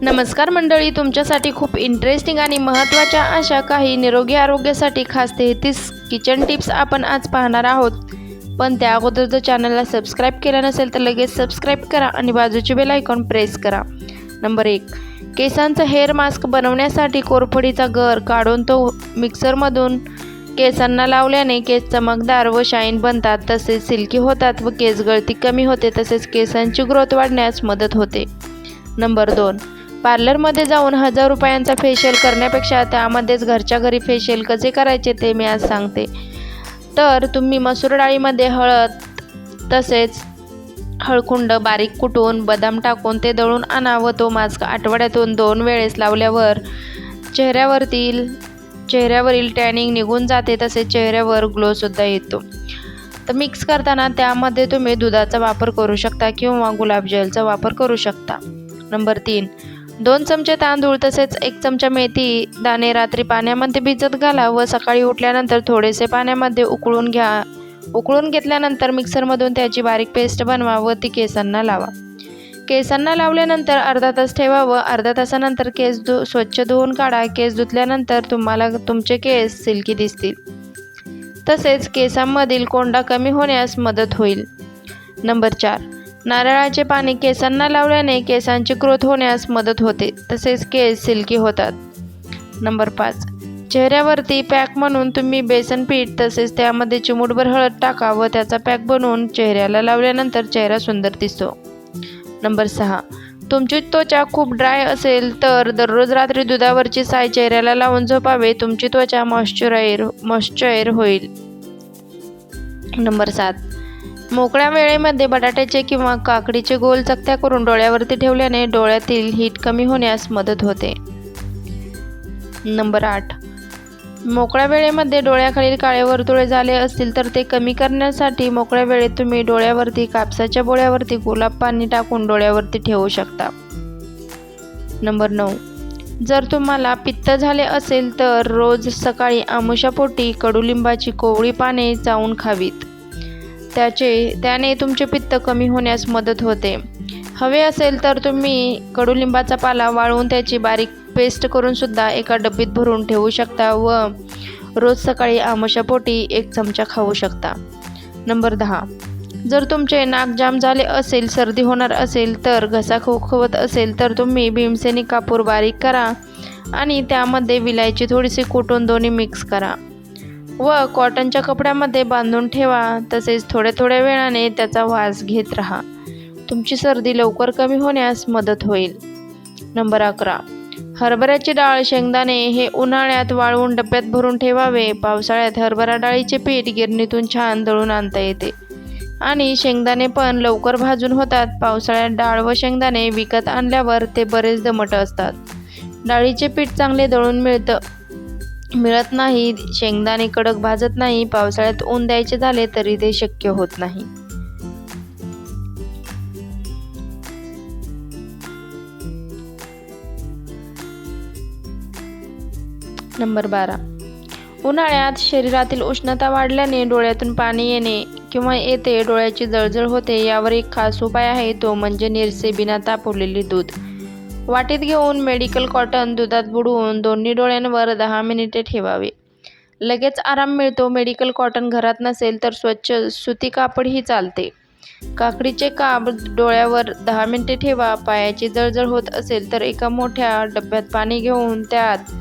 नमस्कार मंडळी, तुमच्यासाठी खूप इंटरेस्टिंग आणि महत्त्वाच्या अशा काही निरोगी आरोग्यासाठी खास 33 किचन टिप्स आपण आज पाहणार आहोत. पण त्या अगोदर जर चॅनलला सबस्क्राईब केलं नसेल तर लगेच सबस्क्राईब करा आणि बाजूचे बेल आयकॉन प्रेस करा. नंबर 1. केसांचं हेअर मास्क बनवण्यासाठी कोरफडीचा गर काढून तो मिक्सरमधून केसांना लावल्याने केस चमकदार व शाईन बनतात, तसेच सिल्की होतात व केस गळती कमी होते, तसेच केसांची ग्रोथ वाढण्यास मदत होते. नंबर 2. पार्लरमध्ये जाऊन 1000 रुपयांचा फेशियल करण्यापेक्षा त्यामध्येच घरच्या घरी फेशियल कसे करायचे ते मी आज सांगते. तर तुम्ही मसूर डाळीमध्ये हळद तसेच हळकुंड बारीक कुटून बदाम टाकून ते दळून आणा व तो मास्क आठवड्यातून 2 वेळेस लावल्यावर चेहऱ्यावरील टॅनिंग निघून जाते, तसेच चेहऱ्यावर ग्लोसुद्धा येतो. तर मिक्स करताना त्यामध्ये तुम्ही दुधाचा वापर करू शकता किंवा गुलाबजलचा वापर करू शकता. नंबर 3. 2 चमचे तांदूळ तसेच 1 चमचा मेथी दाणे रात्री पाण्यामध्ये भिजत घाला व सकाळी उठल्यानंतर थोडेसे पाण्यामध्ये उकळून घ्या. उकळून घेतल्यानंतर मिक्सरमधून त्याची बारीक पेस्ट बनवा व ती केसांना लावा. केसांना लावल्यानंतर अर्धा तास ठेवा व अर्ध्या तासानंतर केस स्वच्छ धुवून काढा. केस धुतल्यानंतर तुम्हाला तुमचे केस सिल्की दिसतील, तसेच केसांमधील कोंडा कमी होण्यास मदत होईल. नंबर 4. नारळाचे पाणी केसांना लावल्याने केसांची ग्रोथ होण्यास मदत होते, तसेच केस सिल्की होतात. नंबर 5. चेहऱ्यावरती पॅक म्हणून तुम्ही बेसन पीठ तसेच त्यामध्ये चिमूटभर हळद टाका व त्याचा पॅक बनवून चेहऱ्याला लावल्यानंतर चेहरा सुंदर दिसतो. नंबर 6. तुमची त्वचा खूप ड्राय असेल तर दररोज रात्री दुधावरची साय चेहऱ्याला लावून झोपावे, तुमची त्वचा मॉइश्चर होईल. नंबर 7. मोकळ्या वेळेमध्ये बटाट्याचे किंवा काकडीचे गोल चकत्या करून डोळ्यावरती ठेवल्याने डोळ्यातील हीट कमी होण्यास मदत होते. नंबर 8. मोकळ्या वेळेमध्ये डोळ्याखालील काळे वर्तुळे झाले असतील तर ते कमी करण्यासाठी मोकळ्या वेळेत तुम्ही डोळ्यावरती कापसाच्या बोळ्यावरती गुलाब पाणी टाकून डोळ्यावरती ठेवू शकता. नंबर 9. जर तुम्हाला पित्त झाले असेल तर रोज सकाळी आमुषापोटी कडुलिंबाची कोवळी पाने चावून खावीत. त्याने तुमचे पित्त कमी होण्यास मदत होते. हवे असेल तर तुम्ही कडुलिंबाचा पाला वाळवून त्याची बारीक पेस्ट करून सुद्धा एका डब्बीत भरून ठेवू शकता व रोज सकाळी आमुषापोटी 1 चमचा खाऊ शकता. नंबर 10. जर तुमचे नाक जाम झाले असेल, सर्दी होणार असेल तर घसा खोखवत असेल तर तुम्ही भीमसेनी कापूर बारीक करा आणि त्यामध्ये विलायची थोडीशी कुटून दोन्ही मिक्स करा व कॉटनच्या कपड्यामध्ये बांधून ठेवा. तसेच थोड्या वेळाने त्याचा वास घेत राहा. तुमची सर्दी लवकर कमी होण्यास मदत होईल. नंबर 11. हरभऱ्याची डाळ शेंगदाणे हे उन्हाळ्यात वाळवून डब्यात भरून ठेवावे. पावसाळ्यात हरभरा डाळीचे पीठ गिरणीतून छान दळून आणता येते आणि शेंगदाणे पण लवकर भाजून होतात. पावसाळ्यात डाळ व शेंगदाणे विकत आणल्यावर ते बरेच दमट असतात. डाळीचे पीठ चांगले दळून मिळत नाही, शेंगदाणे कडक भाजत नाही. पावसाळ्यात ऊन द्यायचे झाले तरी ते शक्य होत नाही. नंबर 12. उन्हाळ्यात शरीरातील उष्णता वाढल्याने डोळ्यातून पाणी येणे किंवा येते, डोळ्याची जळजळ होते. यावर एक खास उपाय आहे, तो म्हणजे निरसे बिना तापवलेले दूध वाटीत घेऊन मेडिकल कॉटन दुधात बुडवून दोन्ही डोळ्यांवर 10 मिनिटे ठेवावे. लगेच आराम मिळतो. मेडिकल कॉटन घरात नसेल तर स्वच्छ सुती कापडही चालते. काकडीचे काप डोळ्यावर 10 मिनिटे ठेवा. पायाची जळजळ होत असेल तर एका मोठ्या डब्यात पाणी घेऊन त्यात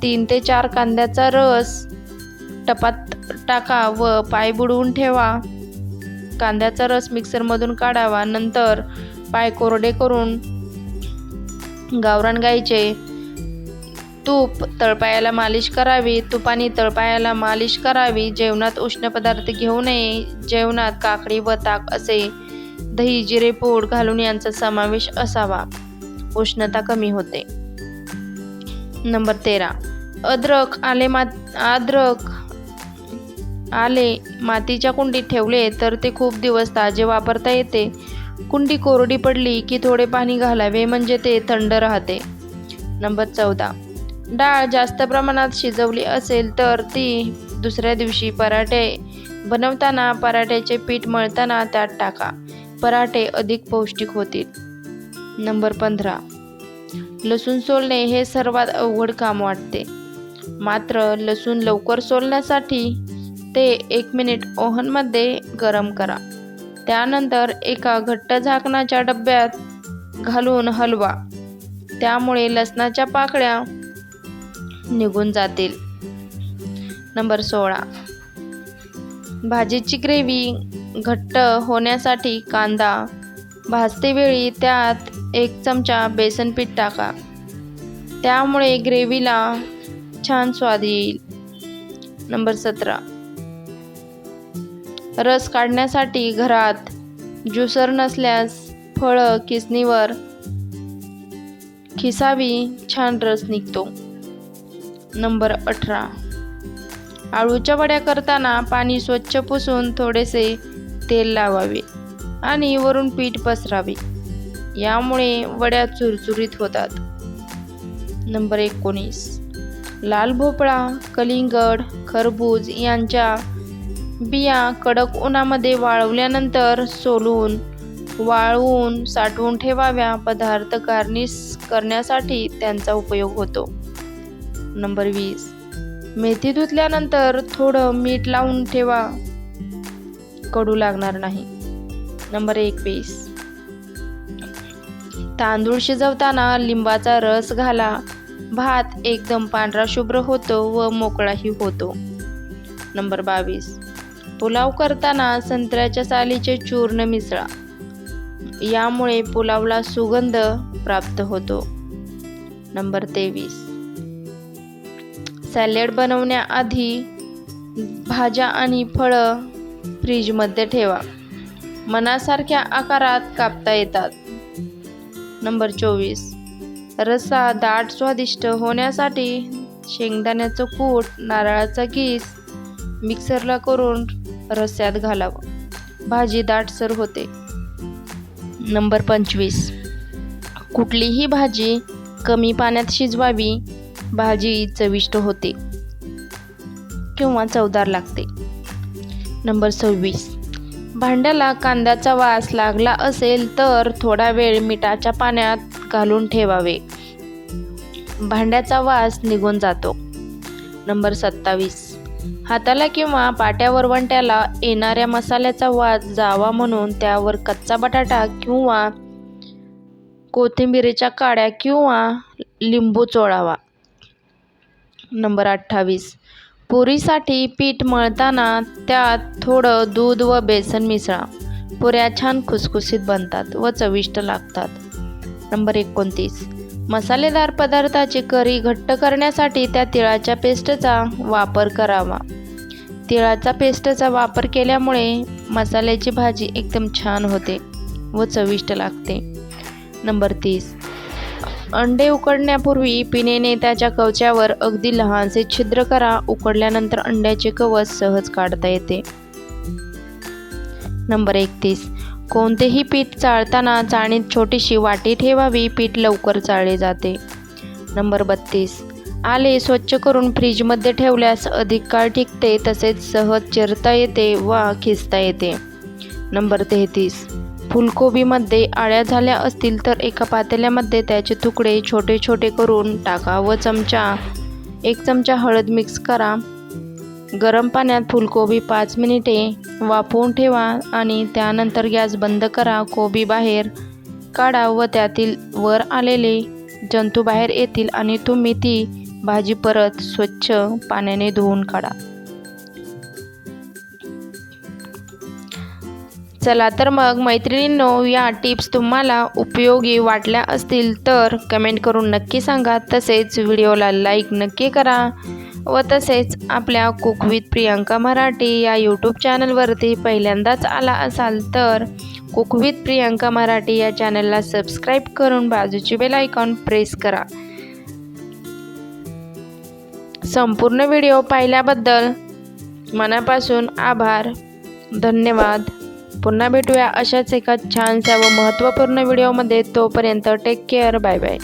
3 ते 4 कांद्याचा रस टपात टाका व पाय बुडवून ठेवा. कांद्याचा रस मिक्सरमधून काढावा. नंतर पाय कोरडे करून गावरान गाईचे तूप तळपायाला मालिश करावी. तुपाने तळपायाला मालिश करावी. जेवणात उष्ण पदार्थ घेऊ नये. जेवणात काकडी व ताक असे दही जिरेपूड घालून यांचा समावेश असावा. उष्णता कमी होते. नंबर 13. अद्रक आले मातीच्या कुंडीत ठेवले तर ते खूप दिवस ताजे वापरता येते. कुंडी कोरडी पडली की थोडे पाणी घालावे, म्हणजे ते थंड राहते. नंबर 14. डाळ जास्त प्रमाणात शिजवली असेल तर ती दुसऱ्या दिवशी पराठे बनवताना पराठ्याचे पीठ मळताना त्यात टाका. पराठे अधिक पौष्टिक होतील. नंबर 15. लसूण सोलणे हे सर्वात अवघड काम वाटते, मात्र लसूण लवकर सोलण्यासाठी ते 1 मिनिट ओव्हनमध्ये गरम करा. त्यानंतर एका घट्ट झाकणाच्या डब्यात घालून हलवा. त्यामुळे लसणाच्या पाकळ्या निघून जातील. नंबर 16. भाजीची ग्रेव्ही घट्ट होण्यासाठी कांदा भाजतेवेळी त्यात 1 चमचा बेसन पीठ टाका. त्यामुळे ग्रेव्हीला छान स्वाद येईल. नंबर 17. रस काढण्यासाठी घरात ज्युसर नसल्यास फळं किसणीवर खिसावी, छान रस निघतो. नंबर 18. आळूच्या वड्या करताना पाणी स्वच्छ पुसून थोडेसे तेल लावावे आणि वरून पीठ पसरावे. यामुळे वड्या चुरचुरीत होतात. नंबर 19. लाल भोपळा, कलिंगड, खरबूज यांच्या बिया कडक उन्हामध्ये वाळवल्यानंतर सोलून वाळवून साठवून ठेवाव्या. पदार्थ गार्निश करण्यासाठी त्यांचा उपयोग होतो. नंबर 20. मेथी धुतल्यानंतर थोडं मीठ लावून ठेवा, कडू लागणार नाही. नंबर 21. तांदूळ शिजवताना लिंबाचा रस घाला. भात एकदम पांढरा शुभ्र होतो व मोकळाही होतो. नंबर 22. पुलाव करताना संत्र्याच्या सालीचे चूर्ण मिसळा. यामुळे पुलावला सुगंध प्राप्त होतो. नंबर 23. सॅलड बनवण्याआधी भाज्या आणि फळं फ्रीजमध्ये ठेवा. मनासारख्या आकारात कापता येतात. नंबर 24. रस्सा दाट स्वादिष्ट होण्यासाठी शेंगदाण्याचं कूट, नारळाचा कीस मिक्सरला करून रस्स्यात घालावं. भाजी दाटसर होते. नंबर 25. कुठलीही भाजी कमी पाण्यात शिजवावी. भाजी चविष्ट होते किंवा चवदार लागते. नंबर 26. भांड्याला कांद्याचा वास लागला असेल तर थोडा वेळ मिठाच्या पाण्यात घालून ठेवावे. भांड्याचा वास निघून जातो. नंबर 27. हाताला किंवा पाट्यावर वंट्याला येणाऱ्या मसाल्याचा वास जावा म्हणून त्यावर कच्चा बटाटा किंवा कोथिंबीरीच्या काड्या किंवा लिंबू चोळावा. नंबर 28. पुरीसाठी पीठ मळताना त्यात थोडं दूध व बेसन मिसळा. पुऱ्या छान खुसखुशीत बनतात व चविष्ट लागतात. नंबर 29. मसालेदार पदार्थाची करी घट्ट करण्यासाठी त्या तिळाच्या पेस्टचा वापर करावा. तिळाचा पेस्टचा वापर केल्यामुळे मसाल्याची भाजी एकदम छान होते व चविष्ट लागते. नंबर 30. अंडे उकडण्यापूर्वी पिनेने त्याच्या कवचावर अगदी लहानसे छिद्र करा. उकडल्यानंतर अंड्याचे कवच सहज काढता येते. नंबर 31. कोणतेही पीठ चाळताना चाळणीत छोटीशी वाटी ठेवावी. पीठ लवकर चाळले जाते. नंबर 32. आले स्वच्छ करून फ्रीजमध्ये ठेवल्यास अधिक काळ टिकते, तसेच सहज चिरता येते व खिसता येते. नंबर 33. फुलकोबीमध्ये आळ्या झाल्या असतील तर एका पातेल्यामध्ये त्याचे तुकडे छोटे छोटे करून टाका व 1 चमचा हळद मिक्स करा. गरम पाण्यात फुलकोबी 5 मिनिटे वाफवून ठेवा आणि त्यानंतर गॅस बंद करा. कोबी बाहेर काढा व त्यातील वर आलेले जंतू बाहेर येतील आणि तुम्ही ती भाजी परत स्वच्छ पाण्याने धुवून काढा. चला तर मग मैत्रिणींनो, या टिप्स तुम्हाला उपयोगी वाटल्या असतील तर कमेंट करून नक्की सांगा. तसेच व्हिडिओला लाईक नक्की करा व तसेच आपल्या कुक विथ प्रियांका मराठी या यूट्यूब चॅनलवरती पहिल्यांदाच आला असाल तर कुक विथ प्रियांका मराठी या चॅनलला सबस्क्राईब करून बाजूची बेल आयकॉन प्रेस करा. संपूर्ण व्हिडिओ पाहिल्याबद्दल मनापासून आभार. धन्यवाद. पुन्हा भेटूया अशाच एका छानशा व महत्त्वपूर्ण व्हिडिओमध्ये. तोपर्यंत टेक केअर. Bye bye.